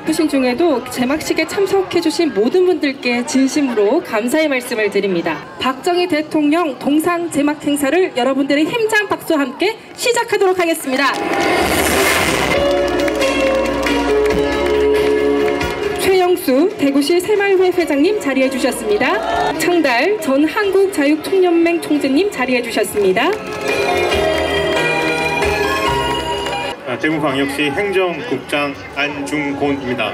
바쁘신 중에도 제막식에 참석해주신 모든 분들께 진심으로 감사의 말씀을 드립니다. 박정희 대통령 동상 제막 행사를 여러분들의 힘찬 박수와 함께 시작하도록 하겠습니다. 최영수 대구시 새마을회 회장님 자리해 주셨습니다. 창달 전 한국자유총연맹 총재님 자리해 주셨습니다. 대구광역시 행정국장 안중곤입니다.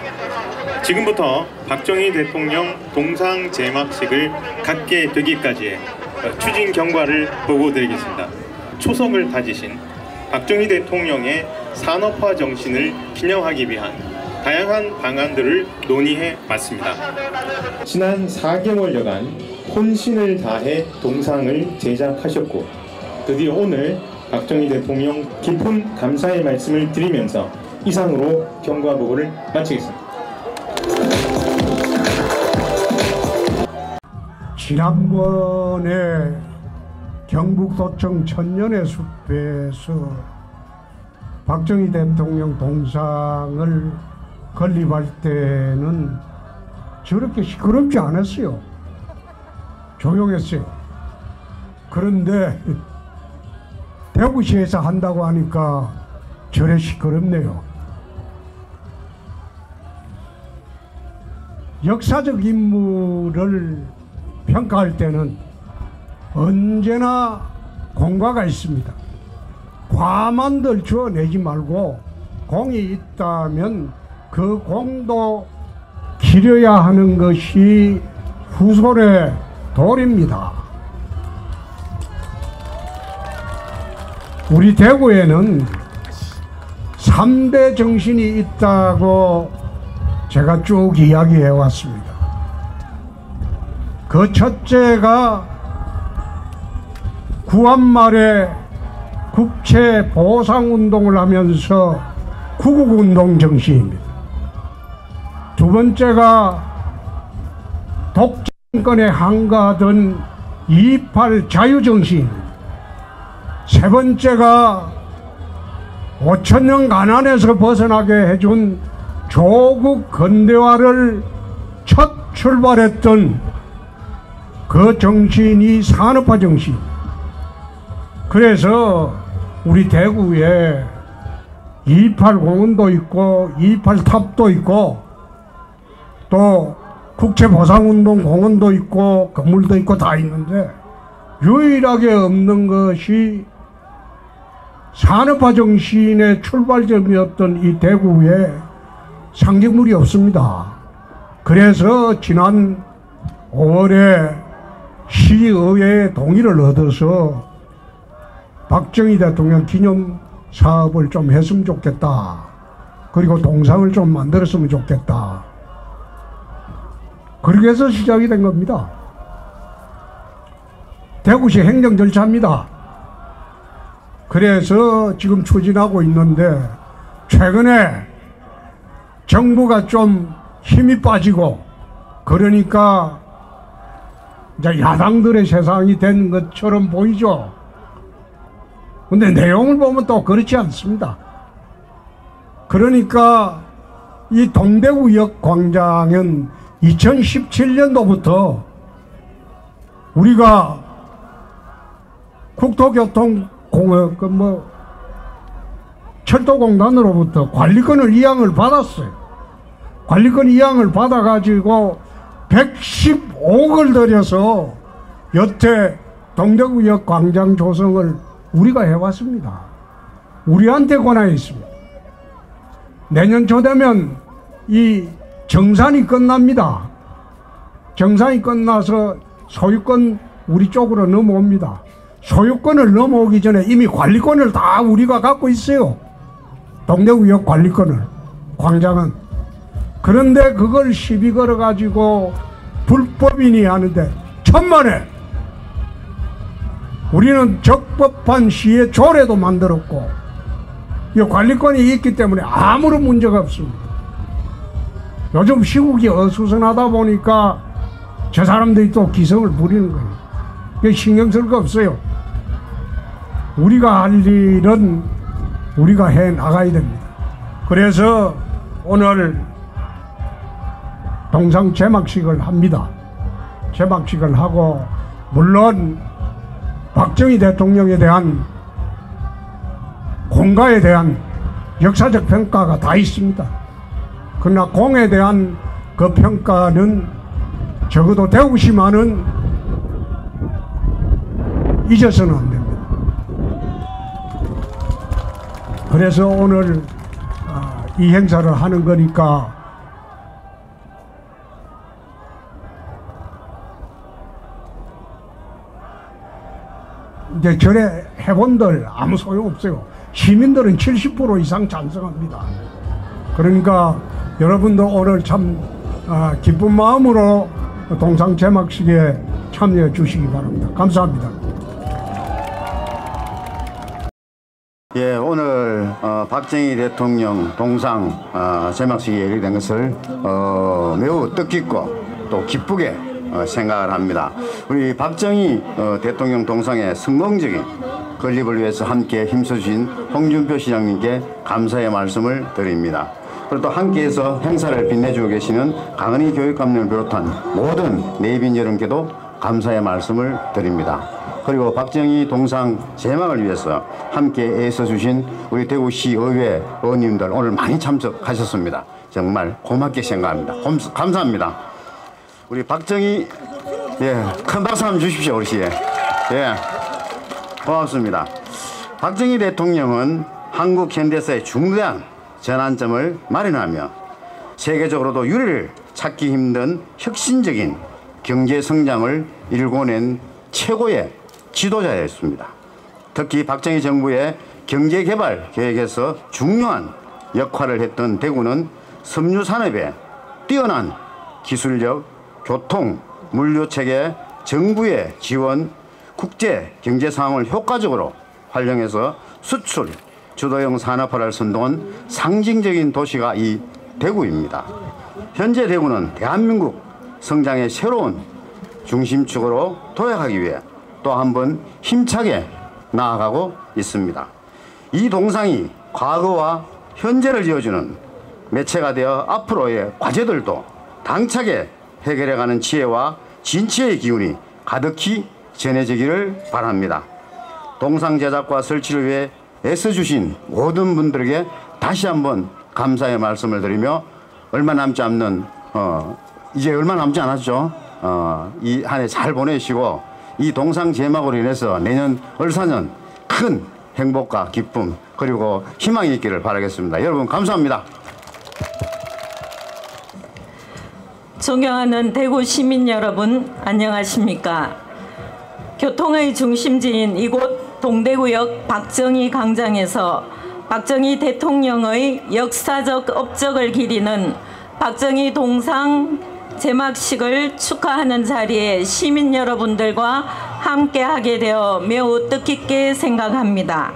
지금부터 박정희 대통령 동상 제막식을 갖게 되기까지의 추진 경과를 보고드리겠습니다. 초석을 다지신 박정희 대통령의 산업화 정신을 기념하기 위한 다양한 방안들을 논의해 왔습니다. 지난 4개월여간 혼신을 다해 동상을 제작하셨고 드디어 오늘 박정희 대통령 깊은 감사의 말씀을 드리면서 이상으로 경과 보고를 마치겠습니다. 지난번에 경북도청 천년의 숲에서 박정희 대통령 동상을 건립할 때는 저렇게 시끄럽지 않았어요. 조용했어요. 그런데 대구시에서 한다고 하니까 저래 시끄럽네요. 역사적 인물을 평가할 때는 언제나 공과가 있습니다. 과만들 주어내지 말고 공이 있다면 그 공도 기려야 하는 것이 후손의 도리입니다. 우리 대구에는 3대 정신이 있다고 제가 쭉 이야기해 왔습니다. 그 첫째가 구한말에 국채 보상운동을 하면서 구국운동 정신입니다. 두 번째가 독재정권에 항거하던 2.28 자유정신입니다. 세 번째가 5천년 가난에서 벗어나게 해준 조국 근대화를 첫 출발했던 그 정신이 산업화 정신. 그래서 우리 대구에 2.28 공원도 있고 2.28 탑도 있고 또 국채보상운동 공원도 있고 건물도 있고 다 있는데 유일하게 없는 것이 산업화 정신의 출발점이었던 이 대구에 상징물이 없습니다. 그래서 지난 5월에 시의회의 동의를 얻어서 박정희 대통령 기념 사업을 좀 했으면 좋겠다. 그리고 동상을 좀 만들었으면 좋겠다. 그렇게 해서 시작이 된 겁니다. 대구시 행정 절차입니다. 그래서 지금 추진하고 있는데 최근에 정부가 좀 힘이 빠지고 그러니까 이제 야당들의 세상이 된 것처럼 보이죠. 근데 내용을 보면 또 그렇지 않습니다. 그러니까 이 동대구역 광장은 2017년도부터 우리가 철도공단으로부터 관리권을 이양을 받았어요. 관리권 이양을 받아가지고 115억을 들여서 여태 동대구역 광장 조성을 우리가 해왔습니다. 우리한테 권한이 있습니다. 내년 초 되면 이 정산이 끝납니다. 정산이 끝나서 소유권 우리 쪽으로 넘어옵니다. 소유권을 넘어오기 전에 이미 관리권을 다 우리가 갖고 있어요. 동대구역 관리권을, 광장은. 그런데 그걸 시비 걸어가지고 불법이니 하는데 천만에 우리는 적법한 시의 조례도 만들었고 이 관리권이 있기 때문에 아무런 문제가 없습니다. 요즘 시국이 어수선하다 보니까 저 사람들이 또 기성을 부리는 거예요. 신경 쓸 거 없어요. 우리가 할 일은 우리가 해 나가야 됩니다. 그래서 오늘 동상 제막식을 합니다. 제막식을 하고 물론 박정희 대통령에 대한 공가에 대한 역사적 평가가 다 있습니다. 그러나 공에 대한 그 평가는 적어도 대구시만은 잊어서는 안 됩니다. 그래서 오늘 이 행사를 하는 거니까 이제 절에 해본들 아무 소용없어요. 시민들은 70% 이상 찬성합니다. 그러니까 여러분도 오늘 참 기쁜 마음으로 동상 제막식에 참여해 주시기 바랍니다. 감사합니다. 예, 오늘 박정희 대통령 동상 제막식이 예정된 것을 매우 뜻깊고 또 기쁘게 생각을 합니다. 우리 박정희 대통령 동상의 성공적인 건립을 위해서 함께 힘써주신 홍준표 시장님께 감사의 말씀을 드립니다. 그리고 또 함께해서 행사를 빛내주고 계시는 강은희 교육감님을 비롯한 모든 내빈 여러분께도 감사의 말씀을 드립니다. 그리고 박정희 동상 제막을 위해서 함께 애써주신 우리 대구시 의회 의원님들 오늘 많이 참석하셨습니다. 정말 고맙게 생각합니다. 감사합니다. 우리 박정희, 예, 큰 박수 한번 주십시오, 우리 씨. 예, 고맙습니다. 박정희 대통령은 한국 현대사의 중대한 전환점을 마련하며 세계적으로도 유례를 찾기 힘든 혁신적인 경제 성장을 일궈낸 최고의 지도자였습니다. 특히 박정희 정부의 경제개발 계획에서 중요한 역할을 했던 대구는 섬유산업의 뛰어난 기술력, 교통, 물류체계, 정부의 지원, 국제 경제 상황을 효과적으로 활용해서 수출, 주도형 산업화를 선도한 상징적인 도시가 이 대구입니다. 현재 대구는 대한민국 성장의 새로운 중심축으로 도약하기 위해 또 한 번 힘차게 나아가고 있습니다. 이 동상이 과거와 현재를 이어주는 매체가 되어 앞으로의 과제들도 당차게 해결해가는 지혜와 진치의 기운이 가득히 전해지기를 바랍니다. 동상 제작과 설치를 위해 애써주신 모든 분들에게 다시 한번 감사의 말씀을 드리며 얼마 남지 않는 이제 얼마 남지 않았죠. 이 한 해 잘 보내시고 이 동상 제막으로 인해서 내년 을사년 큰 행복과 기쁨 그리고 희망이 있기를 바라겠습니다. 여러분 감사합니다. 존경하는 대구 시민 여러분 안녕하십니까. 교통의 중심지인 이곳 동대구역 박정희 광장에서 박정희 대통령의 역사적 업적을 기리는 박정희 동상 제막식을 축하하는 자리에 시민 여러분들과 함께하게 되어 매우 뜻깊게 생각합니다.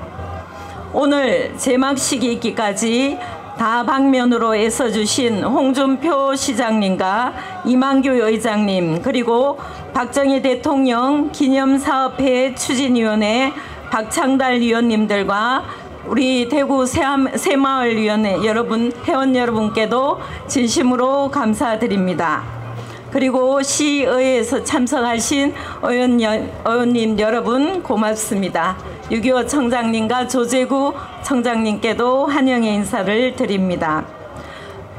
오늘 제막식이 있기까지 다방면으로 애써주신 홍준표 시장님과 이만규 의장님 그리고 박정희 대통령 기념사업회 추진위원회 박창달 위원님들과 우리 대구 새마을위원회 여러분 회원 여러분께도 진심으로 감사드립니다. 그리고 시의회에서 참석하신 의원님 여러분 고맙습니다. 6.25 청장님과 조재구 청장님께도 환영의 인사를 드립니다.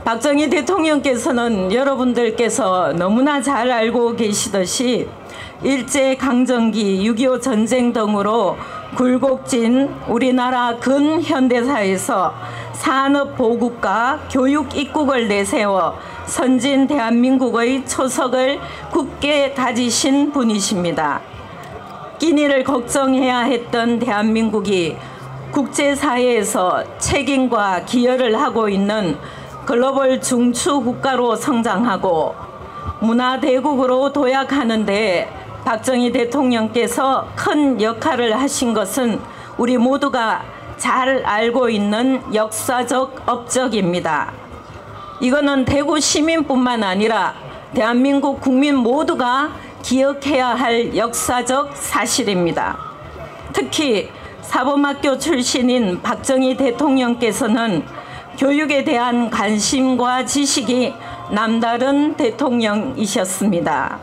박정희 대통령께서는 여러분들께서 너무나 잘 알고 계시듯이 일제강점기 6.25 전쟁 등으로 굴곡진 우리나라 근현대사에서 산업보국과 교육입국을 내세워 선진 대한민국의 초석을 굳게 다지신 분이십니다. 끼니를 걱정해야 했던 대한민국이 국제사회에서 책임과 기여를 하고 있는 글로벌 중추국가로 성장하고 문화대국으로 도약하는 데 박정희 대통령께서 큰 역할을 하신 것은 우리 모두가 잘 알고 있는 역사적 업적입니다. 이거는 대구 시민뿐만 아니라 대한민국 국민 모두가 기억해야 할 역사적 사실입니다. 특히 사범학교 출신인 박정희 대통령께서는 교육에 대한 관심과 지식이 남다른 대통령이셨습니다.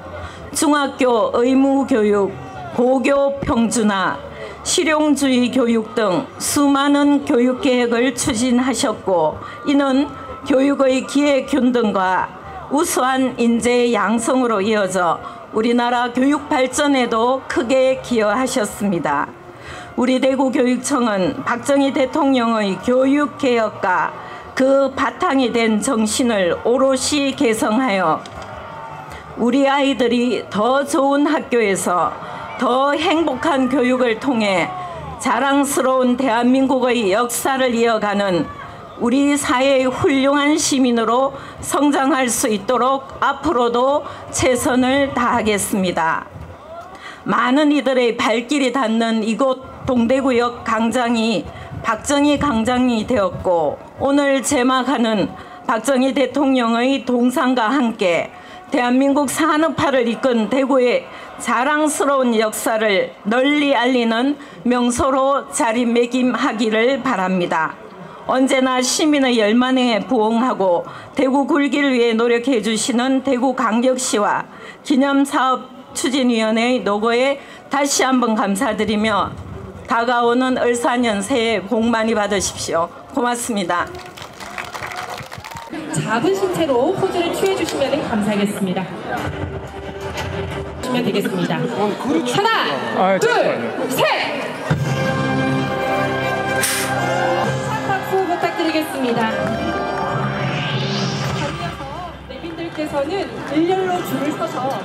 중학교 의무교육, 고교 평준화, 실용주의 교육 등 수많은 교육 계획을 추진하셨고, 이는 교육의 기회균등과 우수한 인재 양성으로 이어져 우리나라 교육 발전에도 크게 기여하셨습니다. 우리 대구교육청은 박정희 대통령의 교육개혁과 그 바탕이 된 정신을 오롯이 계승하여 우리 아이들이 더 좋은 학교에서 더 행복한 교육을 통해 자랑스러운 대한민국의 역사를 이어가는 우리 사회의 훌륭한 시민으로 성장할 수 있도록 앞으로도 최선을 다하겠습니다. 많은 이들의 발길이 닿는 이곳 동대구역 광장이 박정희 광장이 되었고, 오늘 제막하는 박정희 대통령의 동상과 함께 대한민국 산업화를 이끈 대구의 자랑스러운 역사를 널리 알리는 명소로 자리매김하기를 바랍니다. 언제나 시민의 열망에 부응하고 대구 굴기를 위해 노력해 주시는 대구광역시와 기념사업추진위원회의 노고에 다시 한번 감사드리며 다가오는 을사년 새해 복 많이 받으십시오. 고맙습니다. 작은 채로 포즈를 취해 주시면 감사하겠습니다. 주시면 되겠습니다. 하나, 둘, 셋! 박수 부탁드리겠습니다. 이어서 내빈들께서는 일렬로 줄을 서서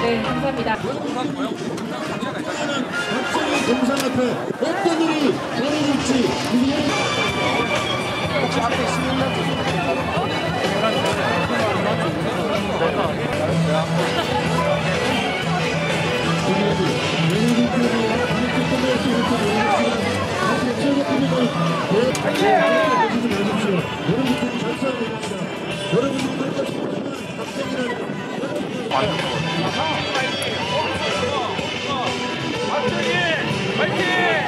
네, 감사합니다. 동상 앞에 어떤 일이 벌어질지 화이팅!